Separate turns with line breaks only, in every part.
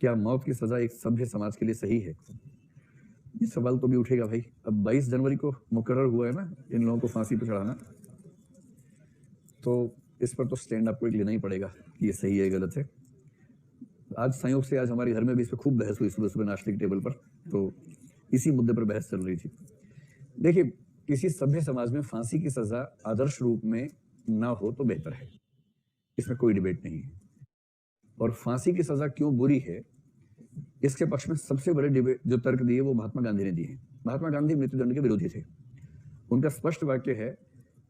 क्या मौत की सजा एक सभ्य समाज के लिए सही है? ये सवाल तो भी उठेगा भाई। अब 22 जनवरी को मुकर्रर हुआ है ना इन लोगों को फांसी पर चढ़ाना, तो इस पर तो स्टैंड आपको एक लेना ही पड़ेगा कि ये सही है गलत है। आज संयोग से आज हमारे घर में भी इस पर खूब बहस हुई सुबह सुबह नाश्ते की टेबल पर, तो इसी मुद्दे पर बहस चल रही थी। देखिए, किसी सभ्य समाज में फांसी की सजा आदर्श रूप में ना हो तो बेहतर है, इसमें कोई डिबेट नहीं है। और फांसी की सजा क्यों बुरी है, इसके पक्ष में सबसे बड़े डिबेट जो तर्क दिए वो महात्मा गांधी ने दिए। महात्मा गांधी मृत्युदंड के विरोधी थे। उनका स्पष्ट वाक्य है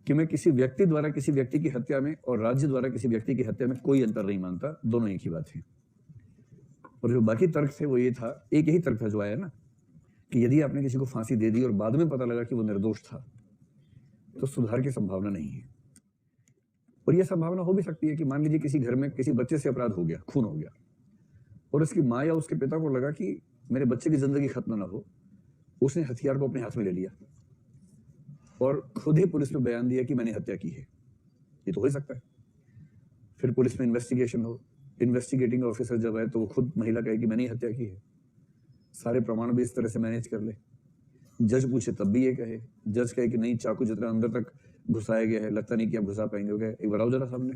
कि मैं किसी व्यक्ति द्वारा किसी व्यक्ति की हत्या में और राज्य द्वारा किसी व्यक्ति की हत्या में कोई अंतर नहीं मानता, दोनों एक ही बात है। और जो बाकी तर्क थे वो ये था, एक यही तर्क था जो आया ना, कि यदि आपने किसी को फांसी दे दी और बाद में पता लगा कि वो निर्दोष था तो सुधार की संभावना नहीं है। और यह संभावना हो भी सकती है कि मान लीजिए किसी घर में किसी बच्चे से अपराध हो गया, खून हो गया, और उसकी माँ या उसके पिता को लगा कि मेरे बच्चे की जिंदगी खत्म ना हो, उसने हथियार को अपने हाथ में ले लिया और खुद ही पुलिस में बयान दिया कि मैंने हत्या की है। ये तो हो ही सकता है। फिर पुलिस में इन्वेस्टिगेशन हो, इन्वेस्टिगेटिंग ऑफिसर जब आए तो वो खुद महिला कहे कि मैंने ही हत्या की है, सारे प्रमाण भी इस तरह से मैनेज कर ले। जज पूछे तब भी ये कहे, जज कहे कि नहीं, चाकू जितना अंदर तक घुसाया गया है, लगता नहीं कि आप घुसा पाएंगे। हो गया, एक बार आओ जरा सामने,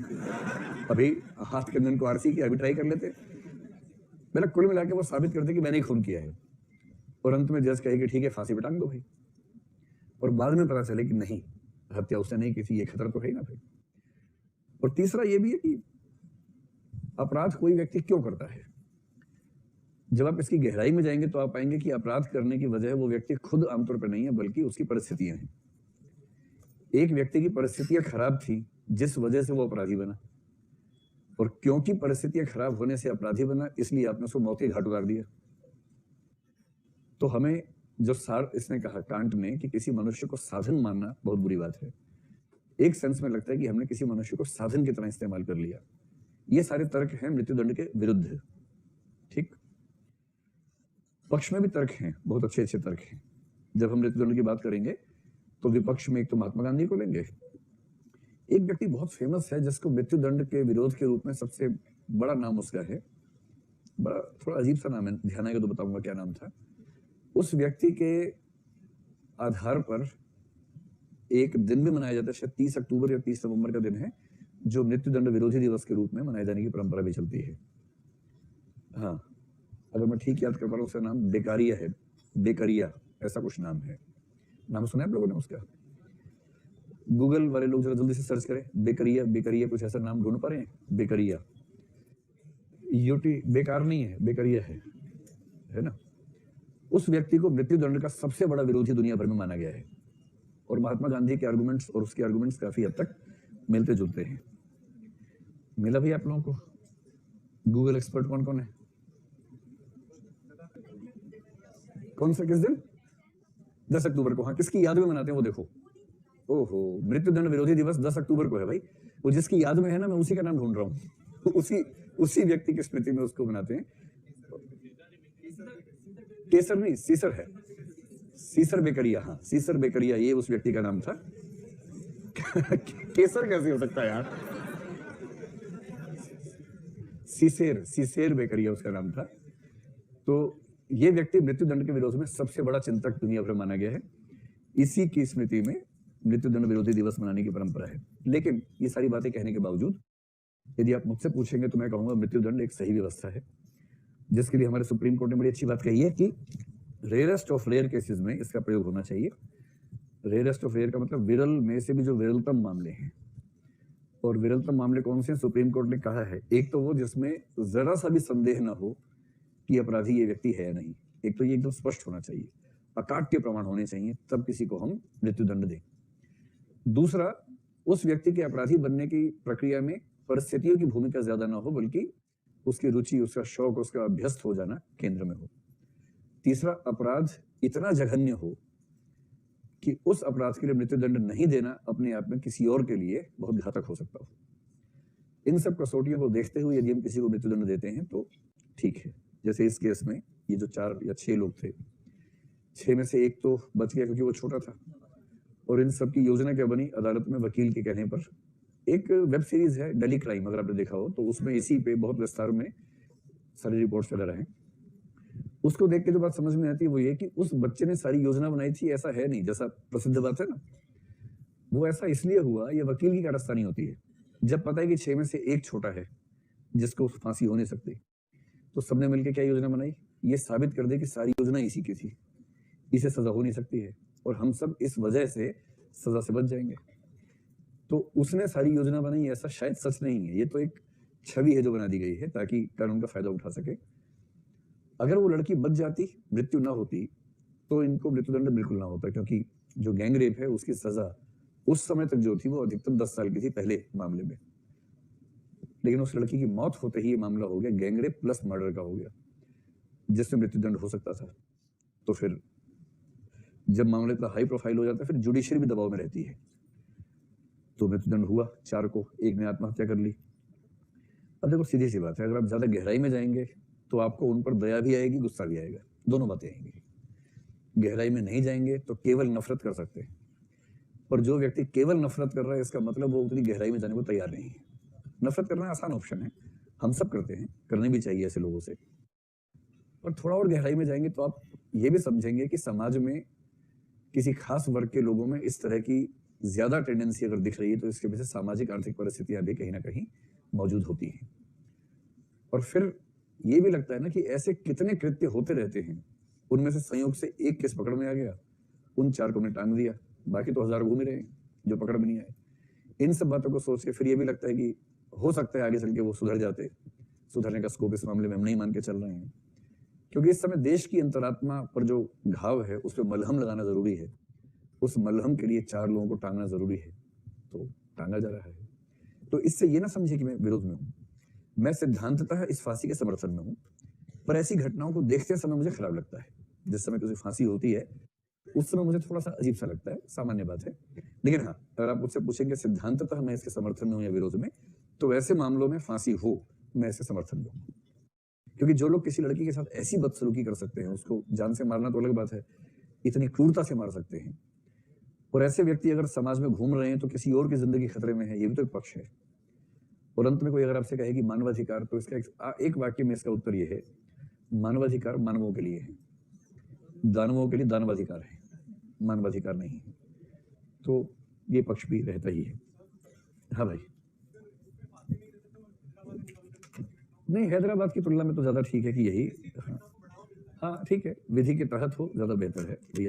अभी हाथ के अंदर को आरसी किया, अभी ट्राई कर लेते। पहले कुल मिला के वो साबित करते कि मैंने ही खून किया है, और अंत में जज कहे कि ठीक है फांसी पे टांग दो भाई, और बाद में पता चले कि नहीं, हत्या उसने नहीं की थी, ये खतरा तो है ना भाई। और तीसरा ये भी है कि अपराध कोई व्यक्ति क्यों करता है। जब आप इसकी गहराई में जाएंगे तो आप पाएंगे कि अपराध करने की वजह वो व्यक्ति खुद आमतौर पर नहीं है, बल्कि उसकी परिस्थितियां हैं। एक व्यक्ति की परिस्थितियां खराब थी जिस वजह से वो अपराधी बना, और क्योंकि परिस्थितियां खराब होने से अपराधी बना, इसलिए आपने उसको मौत के घाट उतार दिया। तो हमें जो सार इसने कहा कांट ने कि किसी मनुष्य को साधन मानना बहुत बुरी बात है, एक सेंस में लगता है कि हमने किसी मनुष्य को साधन की तरह इस्तेमाल कर लिया। ये सारे तर्क हैं मृत्युदंड के विरुद्ध। ठीक, पक्ष में भी तर्क हैं, बहुत अच्छे अच्छे तर्क हैं। जब हम मृत्युदंड की बात करेंगे तो विपक्ष में एक तो महात्मा गांधी को लेंगे। एक व्यक्ति बहुत फेमस है जिसको मृत्युदंड के विरोध के रूप में सबसे बड़ा नाम उसका है, बड़ा थोड़ा अजीब सा नाम है, ध्यान आएगा तो बताऊंगा क्या नाम था। उस व्यक्ति के आधार पर एक दिन भी मनाया जाता है, शायद 30 अक्टूबर या 30 नवंबर का दिन है, जो मृत्युदंड विरोधी दिवस के रूप में मनाए जाने की परंपरा भी चलती है। हाँ, अगर मैं ठीक याद कर पा रहा हूँ उसका नाम बेकारिया है, बेकरिया ऐसा कुछ नाम है। नाम सुना है आप लोगों ने उसका? गूगल वाले लोग जरा जल्दी से सर्च करें, बेकरिया, बेकरिया कुछ ऐसा नाम ढूंढ पा रहे हैं? बेकरिया, यूटी बेकार नहीं है, बेकरिया है ना। उस व्यक्ति को मृत्युदंड का सबसे बड़ा विरोधी दुनिया भर में माना गया है, और महात्मा गांधी के आर्गुमेंट्स और उसके आर्गुमेंट्स काफी हद तक मिलते जुलते हैं। मिला भी आप लोगों को? गूगल एक्सपर्ट कौन कौन है? कौन सा, किस दिन? 10 अक्टूबर को। हाँ, किसकी याद में मनाते हैं वो देखो। ओहो, मृत्युदंड विरोधी दिवस 10 अक्टूबर को है भाई। वो जिसकी याद में है ना, मैं उसी का नाम ढूंढ रहा हूँ। उसी व्यक्ति की स्मृति में उसको मनाते हैं। केसर नहीं, सीसर है, सीसर बेकरिया। हाँ, सीसर बेकरिया, ये उस व्यक्ति का नाम था। केसर कैसे हो सकता है यार? सीसेर बेकरिया उसका नाम था। तो ये व्यक्ति मृत्युदंड के विरोध में सबसे बड़ा चिंतक दुनिया भर माना गया है। इसी की स्मृति में मृत्युदंड विरोधी दिवस मनाने की परंपरा है। लेकिन ये सारी बातें कहने के बावजूद यदि आप मुझसे पूछेंगे तो मैं कहूंगा मृत्युदंड एक सही व्यवस्था है, जिसके लिए हमारे सुप्रीम कोर्ट ने बड़ी अच्छी बात कही है कि रेयरेस्ट ऑफ रेयर केसेस में इसका प्रयोग होना चाहिए। रेयरेस्ट ऑफ रेयर का मतलब विरल में से भी जो विरलतम मामले हैं। और विरलतम मामले कौन से हैं? सुप्रीम कोर्ट ने कहा है, एक तो वो जिसमें जरा सा भी संदेह ना हो कि अपराधी ये व्यक्ति है या नहीं। एक तो ये एकदम स्पष्ट होना चाहिए, अकाट्य प्रमाण होने चाहिए, तब किसी को हम मृत्युदंड दें। दूसरा, उस व्यक्ति के अपराधी बनने की प्रक्रिया में परिस्थितियों की भूमिका ज्यादा ना हो, बल्कि उसकी रुचि, उसका शौक, उसका अभ्यस्त हो जाना केंद्र में हो। तीसरा, अपराध इतना जघन्य हो कि उस अपराध के लिए मृत्युदंड नहीं देना अपने आप में किसी और के लिए बहुत घातक हो सकता हो। इन सब कसौटियों को देखते हुए यदि हम किसी को मृत्युदंड देते हैं तो ठीक है। जैसे इस केस में ये जो 4 या 6 लोग थे, 6 में से एक तो बच गया क्योंकि वो छोटा था। और इन सब की योजना क्या बनी? अदालत में वकील के कहने पर एक वेब सीरीज है डेली क्राइम, अगर आपने देखा हो तो उसमें इसी पे बहुत विस्तार में सारी रिपोर्ट्स वगैरह हैं, उसको देख के जो बात समझ में आती है वो ये कि उस बच्चे ने सारी योजना बनाई थी, ऐसा है नहीं, जैसा प्रसिद्ध बात है ना, वो ऐसा इसलिए हुआ, ये वकील की कारस्तानी होती है। जब पता है कि 6 में से 1 छोटा है जिसको फांसी हो नहीं सकती, तो सबने मिलकर क्या योजना बनाई, ये साबित कर दे कि सारी योजना इसी की थी, इसे सजा हो नहीं सकती है और हम सब इस वजह से सजा से बच जाएंगे। तो उसने सारी योजना बनाई, ऐसा शायद सच नहीं है, ये तो एक छवि है जो बना दी गई है ताकि कानून का फायदा उठा सके। अगर वो लड़की बच जाती, मृत्यु ना होती, तो इनको मृत्युदंड बिल्कुल ना होता, क्योंकि जो गैंग रेप है उसकी सजा उस समय तक जो थी वो अधिकतम 10 साल की थी पहले मामले में। लेकिन उस लड़की की मौत होते ही ये मामला हो गया गैंग रेप प्लस मर्डर का हो गया, जिसमें मृत्युदंड हो सकता था। तो फिर जब मामला इतना हाई प्रोफाइल हो जाता है, फिर जुडिशरी भी दबाव में रहती है, तो मृत्युदंड हुआ 4 को, 1 ने आत्महत्या कर ली। अब देखो सीधी सी बात है, अगर आप ज्यादा गहराई में जाएंगे तो आपको उन पर दया भी आएगी, गुस्सा भी आएगा, दोनों बातें आएंगी। गहराई में नहीं जाएंगे तो केवल नफरत कर सकते हैं, पर जो व्यक्ति केवल नफरत कर रहा है इसका मतलब वो उतनी गहराई में जाने को तैयार नहीं है। नफरत करना आसान ऑप्शन है, हम सब करते हैं, करनी भी चाहिए ऐसे लोगों से, पर थोड़ा और गहराई में जाएंगे तो आप ये भी समझेंगे कि समाज में किसी खास वर्ग के लोगों में इस तरह की ज्यादा टेंडेंसी अगर दिख रही है तो इसके पीछे सामाजिक आर्थिक परिस्थितियां भी कहीं ना कहीं मौजूद होती हैं। और फिर ये भी लगता है ना कि ऐसे कितने कृत्य होते रहते हैं, उनमें से संयोग से एक केस पकड़ में आ गया, उन 4 को हमने टांग दिया, बाकी तो 1000 घूम ही रहे हैं जो पकड़ में नहीं आए। इन सब बातों को सोच के फिर ये भी लगता है कि हो सकता है आगे चल के वो सुधर जाते, सुधरने का स्कोप इस मामले में हम नहीं मान के चल रहे हैं, क्योंकि इस समय देश की अंतरात्मा पर जो घाव है उस पर मलहम लगाना जरूरी है। उस मलहम के लिए 4 लोगों को टांगना जरूरी है, तो टांगा जा रहा है। तो इससे ये ना समझे कि मैं विरोध में हूं, मैं सिद्धांततः इस फांसी के समर्थन में हूं, पर ऐसी घटनाओं को देखते समय मुझे खराब लगता है। जिस समय किसी फांसी होती है उस समय मुझे थोड़ा सा अजीब सा लगता है, सामान्य बात है। लेकिन हाँ, अगर आप मुझसे पूछेंगे सिद्धांततः मैं इसके समर्थन में हूं या विरोध में, तो ऐसे मामलों में फांसी हो, मैं इसके समर्थन में हूं। क्योंकि जो लोग किसी लड़की के साथ ऐसी बदसलूकी कर सकते हैं, उसको जान से मारना तो अलग बात है, इतनी क्रूरता से मार सकते हैं, और ऐसे व्यक्ति अगर समाज में घूम रहे हैं तो किसी और की जिंदगी खतरे में है, ये भी तो एक पक्ष है। और अंत में कोई अगर आपसे कहे कि मानवाधिकार, तो इसका एक वाक्य में इसका उत्तर ये है, मानवाधिकार मानवों के लिए है, दानवों के लिए दानवाधिकार है, मानवाधिकार नहीं है। तो ये पक्ष भी रहता ही है। हाँ भाई, नहीं, हैदराबाद की तुलना में तो ज्यादा ठीक है कि यही, हाँ ठीक है, विधि के तहत हो ज्यादा बेहतर है।